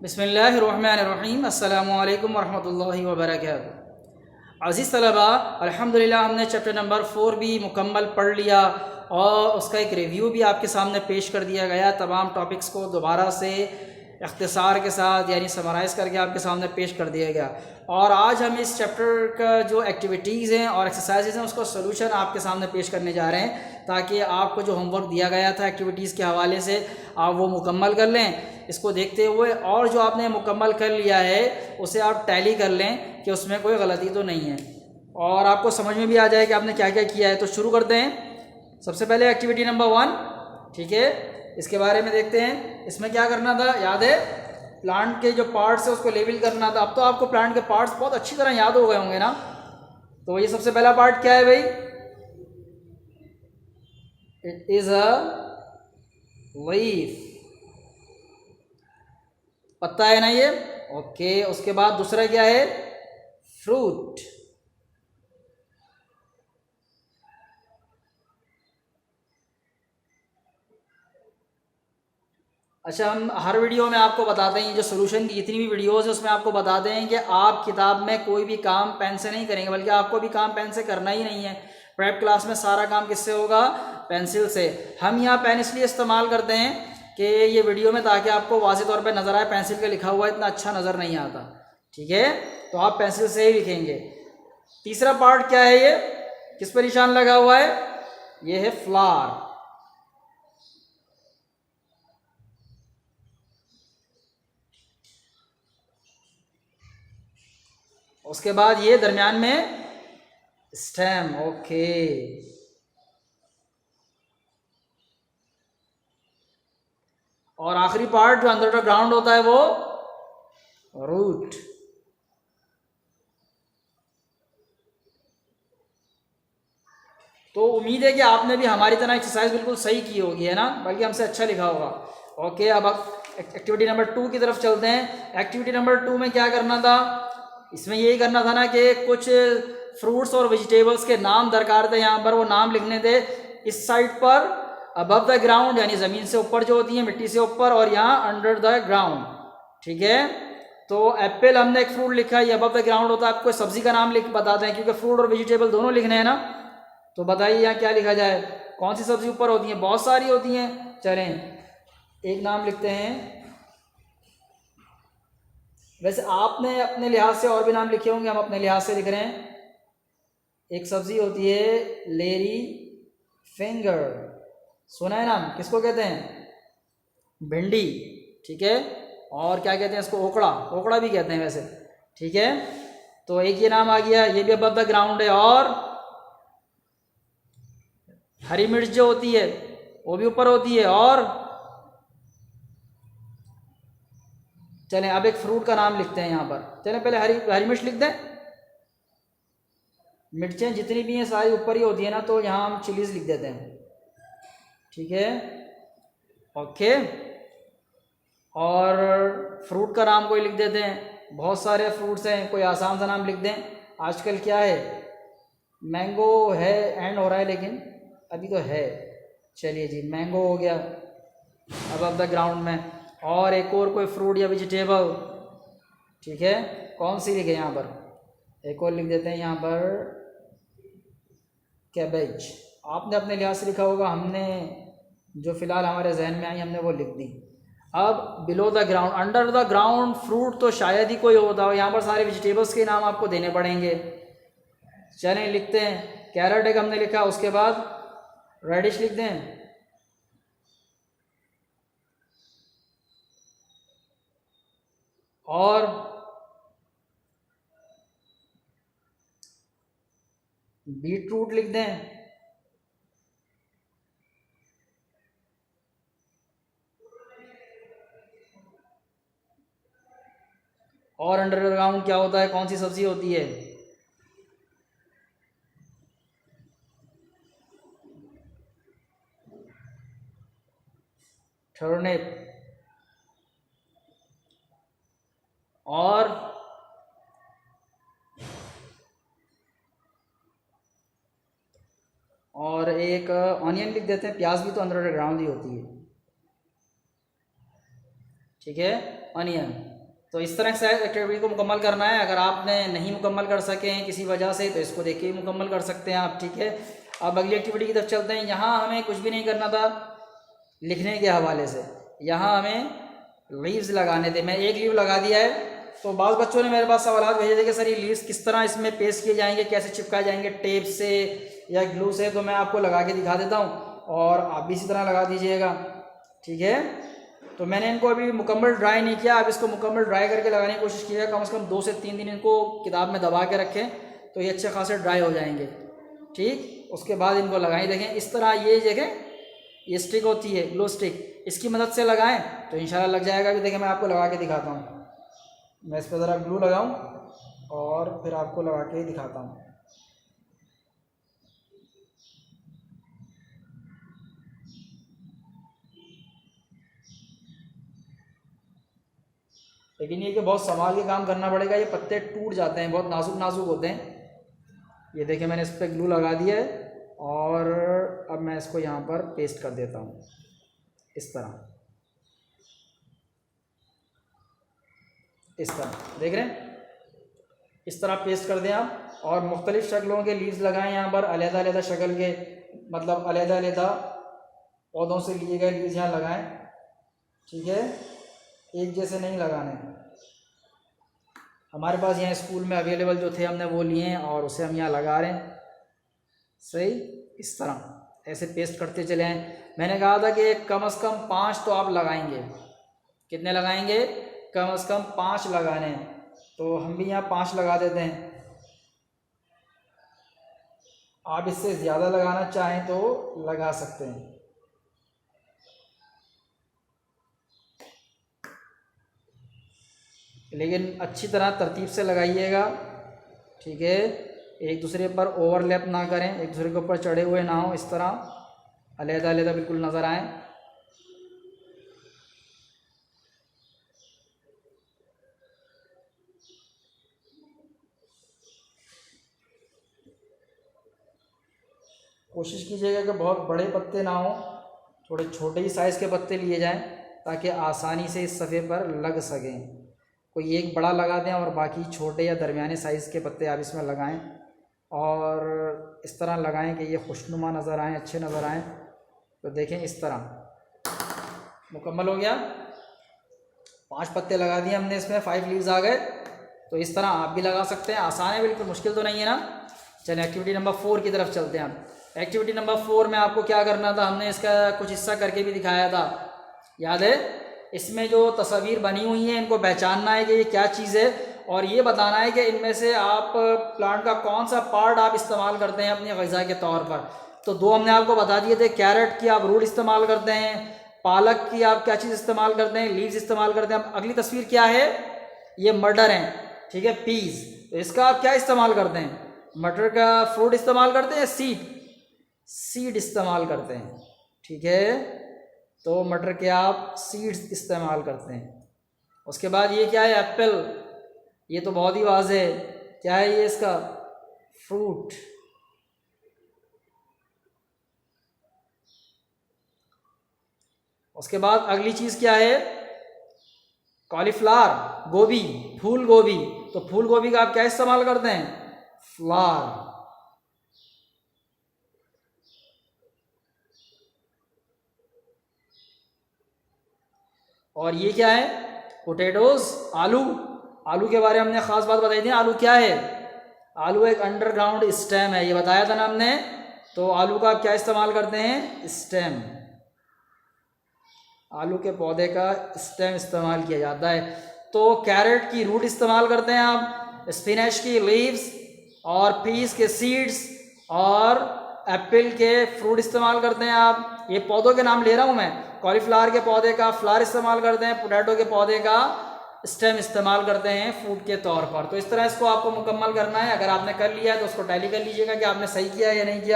बिस्मिल्लाहिर्रहमानिर्रहीम अस्सलामुअलैकुम वरहमतुल्लाहि वबरकातुहू। अज़ीज़ तलबा, अल्हम्दुलिल्लाह हमने चैप्टर नंबर 4 भी मुकम्मल पढ़ लिया और उसका एक रिव्यू भी आपके सामने पेश कर दिया गया। तमाम टॉपिक्स को दोबारा से इख्तिसार के साथ यानी समराइज़ करके आपके सामने पेश कर दिया गया। और आज हम इस चैप्टर का जो एक्टिविटीज़ हैं और एक्सरसाइजेज हैं उसका सोल्यूशन आपके सामने पेश करने जा रहे हैं, ताकि आपको जो होमवर्क दिया गया था एक्टिविटीज़ के हवाले से आप वो मुकम्मल कर लें। इसको देखते हुए और जो आपने मुकम्मल कर लिया है उसे आप टैली कर लें कि उसमें कोई गलती तो नहीं है और आपको समझ में भी आ जाए कि आपने क्या क्या किया है। तो शुरू करते हैं। सबसे पहले एक्टिविटी नंबर 1, ठीक है, इसके बारे में देखते हैं। इसमें क्या करना था, याद है, प्लांट के जो पार्ट्स है उसको लेबल करना था। अब तो आपको प्लांट के पार्ट्स बहुत अच्छी तरह याद हो गए होंगे ना। तो ये सबसे पहला पार्ट क्या है भाई, इट इज़ अ लीफ, पत्ता है ना ये, ओके। उसके बाद दूसरा क्या है, फ्रूट। अच्छा, हम हर वीडियो में आपको बताते हैं, जो सोल्यूशन की जितनी भी वीडियोस है उसमें आपको बताते हैं कि आप किताब में कोई भी काम पेन से नहीं करेंगे, बल्कि आपको भी काम पेन से करना ही नहीं है। प्रेप क्लास में सारा काम किससे होगा, पेंसिल से। हम यहाँ पेन इसलिए इस्तेमाल करते हैं कि ये वीडियो में, ताकि आपको वाज़ेह तौर पे नज़र आए। पेंसिल का लिखा हुआ इतना अच्छा नज़र नहीं आता, ठीक है, तो आप पेंसिल से ही लिखेंगे। तीसरा पार्ट क्या है, ये किस पर निशान लगा हुआ है, ये है फ्लावर। उसके बाद ये दरमियान में स्टेम, ओके। और आखिरी पार्ट जो अंडर द ग्राउंड होता है वो रूट। तो उम्मीद है कि आपने भी हमारी तरह एक्सरसाइज बिल्कुल सही की होगी, है ना, बल्कि हमसे अच्छा लिखा होगा। ओके, अब एक्टिविटी नंबर 2 की तरफ चलते हैं। एक्टिविटी नंबर 2 में क्या करना था, इसमें यही करना था ना कि कुछ फ्रूट्स और वेजिटेबल्स के नाम दरकार थे। यहाँ पर वो नाम लिखने थे इस साइड पर अबव द ग्राउंड, यानी ज़मीन से ऊपर जो होती है, मिट्टी से ऊपर, और यहाँ अंडर द ग्राउंड, ठीक है। तो एप्पल हमने एक फ्रूट लिखा है, ये अबव द ग्राउंड होता है। आपको सब्जी का नाम लिख बताते हैं, क्योंकि फ्रूट और वेजिटेबल दोनों लिखने हैं ना। तो बताइए यहाँ क्या लिखा जाए, कौन सी सब्जी ऊपर होती है, बहुत सारी होती हैं। चलें एक नाम लिखते हैं। वैसे आपने अपने लिहाज से और भी नाम लिखे होंगे, हम अपने लिहाज से लिख रहे हैं। एक सब्जी होती है लेरी फिंगर, सुना है नाम, किसको कहते हैं, भिंडी, ठीक है। और क्या कहते हैं इसको, ओकड़ा, ओकड़ा भी कहते हैं वैसे, ठीक है। तो एक ये नाम आ गया, ये भी अबव द ग्राउंड है। और हरी मिर्च जो होती है वो भी ऊपर होती है। और चलें अब एक फ्रूट का नाम लिखते हैं यहाँ पर। चलें पहले हरी मिर्च लिख दें। मिर्चें जितनी भी हैं सारी ऊपर ही होती है ना, तो यहाँ हम चिलीज लिख देते हैं, ठीक है, ओके। और फ्रूट का नाम कोई लिख देते हैं, बहुत सारे फ्रूट्स हैं, कोई आसान सा नाम लिख दें। आजकल क्या है, मैंगो है, एंड हो रहा है लेकिन अभी तो है। चलिए जी, मैंगो हो गया अबव द ग्राउंड में। और एक और कोई फ्रूट या वेजिटेबल, ठीक है, कौन सी लिखे यहाँ पर, एक और लिख देते हैं यहाँ पर कैबेज। आपने अपने लिहाज से लिखा होगा, हमने जो फ़िलहाल हमारे जहन में आई हमने वो लिख दी। अब below the ground, under the ground fruit तो शायद ही कोई होता हो। यहाँ पर सारे वेजिटेबल्स के नाम आपको देने पड़ेंगे। चलें लिखते हैं, कैरेट एक हमने लिखा, उसके बाद रेडिश लिख दें, और बीटरूट लिख दें, और अंडरग्राउंड क्या होता है, कौन सी सब्जी होती है, टर्निप। और एक ऑनियन लिख देते हैं, प्याज भी तो अंडरग्राउंड ही होती है, ठीक है। अनियन। तो इस तरह से एक्टिविटी को मुकम्मल करना है। अगर आपने नहीं मुकम्मल कर सके हैं किसी वजह से तो इसको देख के मुकम्मल कर सकते हैं आप, ठीक है। अब अगली एक्टिविटी की तरफ चलते हैं। यहाँ हमें कुछ भी नहीं करना था लिखने के हवाले से, यहाँ हमें लीव्स लगाने थे। मैं एक लीव लगा दिया है। तो बाद बच्चों ने मेरे पास सवाल भेजे थे कि सर ये लीव्स किस तरह इसमें पेस्ट किए जाएंगे, कैसे चिपकाए जाएंगे, टेप से या ग्लू से। तो मैं आपको लगा के दिखा देता हूँ और आप भी इसी तरह लगा दीजिएगा, ठीक है। तो मैंने इनको अभी मुकम्मल ड्राई नहीं किया, आप इसको मुकम्मल ड्राई करके लगाने की कोशिश कीजिएगा। कम से कम 2 से 3 दिन इनको किताब में दबा के रखें तो ये अच्छे खासे ड्राई हो जाएंगे, ठीक। उसके बाद इनको लगाएं। देखें इस तरह ये देखें ये स्टिक होती है ग्लो स्टिक, इसकी मदद से लगाएं तो इंशाल्लाह लग जाएगा। अभी देखें मैं आपको लगा के दिखाता हूँ। मैं इस पर ज़रा ग्लू लगाऊं और फिर आपको लगा के दिखाता हूँ। लेकिन ये कि बहुत संभाल के काम करना पड़ेगा, ये पत्ते टूट जाते हैं, बहुत नाजुक नाजुक होते हैं। ये देखिए मैंने इस पर ग्लू लगा दिया है और अब मैं इसको यहाँ पर पेस्ट कर देता हूँ इस तरह, इस तरह देख रहे हैं, इस तरह पेस्ट कर दें आप। और मुख्तलिफ़ शक्लों के लीव्स लगाएं यहाँ पर, अलग-अलग शक्ल के, मतलब अलग-अलग पौधों से लिए गए लीव्स यहाँ लगाएं, ठीक है। एक जैसे नहीं लगाने। हमारे पास यहाँ स्कूल में अवेलेबल जो थे हमने वो लिए हैं और उसे हम यहाँ लगा रहे हैं, सही। इस तरह ऐसे पेस्ट करते चले हैं। मैंने कहा था कि कम से कम 5 तो आप लगाएंगे। कितने लगाएंगे? कम से कम 5 लगाने हैं। तो हम भी यहाँ 5 लगा देते हैं। आप इससे ज़्यादा लगाना चाहें तो लगा सकते हैं। लेकिन अच्छी तरह तरतीब से लगाइएगा, ठीक है। एक दूसरे पर ओवरलैप ना करें, एक दूसरे के ऊपर चढ़े हुए ना हो, इस तरह अलग-अलग बिल्कुल नज़र आए। कोशिश कीजिएगा कि बहुत बड़े पत्ते ना हो, थोड़े छोटे ही साइज़ के पत्ते लिए जाएं ताकि आसानी से इस सफ़े पर लग सकें। कोई एक बड़ा लगा दें और बाकी छोटे या दरमियाने साइज़ के पत्ते आप इसमें लगाएं और इस तरह लगाएं कि ये खुशनुमा नज़र आएँ, अच्छे नज़र आएँ। तो देखें इस तरह मुकम्मल हो गया। 5 पत्ते लगा दिए हमने इसमें, 5 लीव्स आ गए। तो इस तरह आप भी लगा सकते हैं, आसान है बिल्कुल, मुश्किल तो नहीं है ना। चलिए एक्टिविटी नंबर 4 की तरफ चलते हैं। एक्टिविटी नंबर 4 में आपको क्या करना था, हमने इसका कुछ हिस्सा करके भी दिखाया था, याद है। इसमें जो तस्वीर बनी हुई हैं इनको पहचानना है कि ये क्या चीज़ है और ये बताना है कि इनमें से आप प्लांट का कौन सा पार्ट आप इस्तेमाल करते हैं अपनी ग़िज़ा के तौर पर। तो 2 हमने आपको बता दिए थे, कैरेट की आप रूट इस्तेमाल करते हैं, पालक की आप क्या चीज़ इस्तेमाल करते हैं, लीव्स इस्तेमाल करते हैं। अब अगली तस्वीर क्या है, ये मटर है, ठीक है, पीस। तो इसका आप क्या इस्तेमाल करते हैं, मटर का फ्रूट इस्तेमाल करते हैं, सीड इस्तेमाल करते हैं, ठीक है। तो मटर के आप सीड्स इस्तेमाल करते हैं। उसके बाद ये क्या है, एप्पल, ये तो बहुत ही वाज़ेह है, क्या है ये, इसका फ्रूट। उसके बाद अगली चीज़ क्या है, कॉलीफ्लावर, गोभी, फूल गोभी। तो फूल गोभी का आप क्या इस्तेमाल करते हैं, फ्लावर। और ये क्या है, पोटैटोज, आलू के बारे में हमने ख़ास बात बताई थी। आलू क्या है, आलू एक अंडरग्राउंड स्टेम है, ये बताया था ना हमने। तो आलू का आप क्या इस्तेमाल करते हैं, स्टेम। आलू के पौधे का स्टेम इस्तेमाल किया जाता है। तो कैरेट की रूट इस्तेमाल करते हैं आप, स्पिनच की लीव्स और पीस के सीड्स और एप्पल के फ्रूट इस्तेमाल करते हैं आप। ये पौधों के नाम ले रहा हूँ मैं। कॉलीफ्लावर के पौधे का फ्लावर इस्तेमाल करते हैं, पोटैटो के पौधे का स्टेम इस्तेमाल करते हैं फूड के तौर पर। तो इस तरह इसको आपको मुकम्मल करना है। अगर आपने कर लिया है तो उसको टैली कर लीजिएगा कि आपने सही किया या नहीं किया।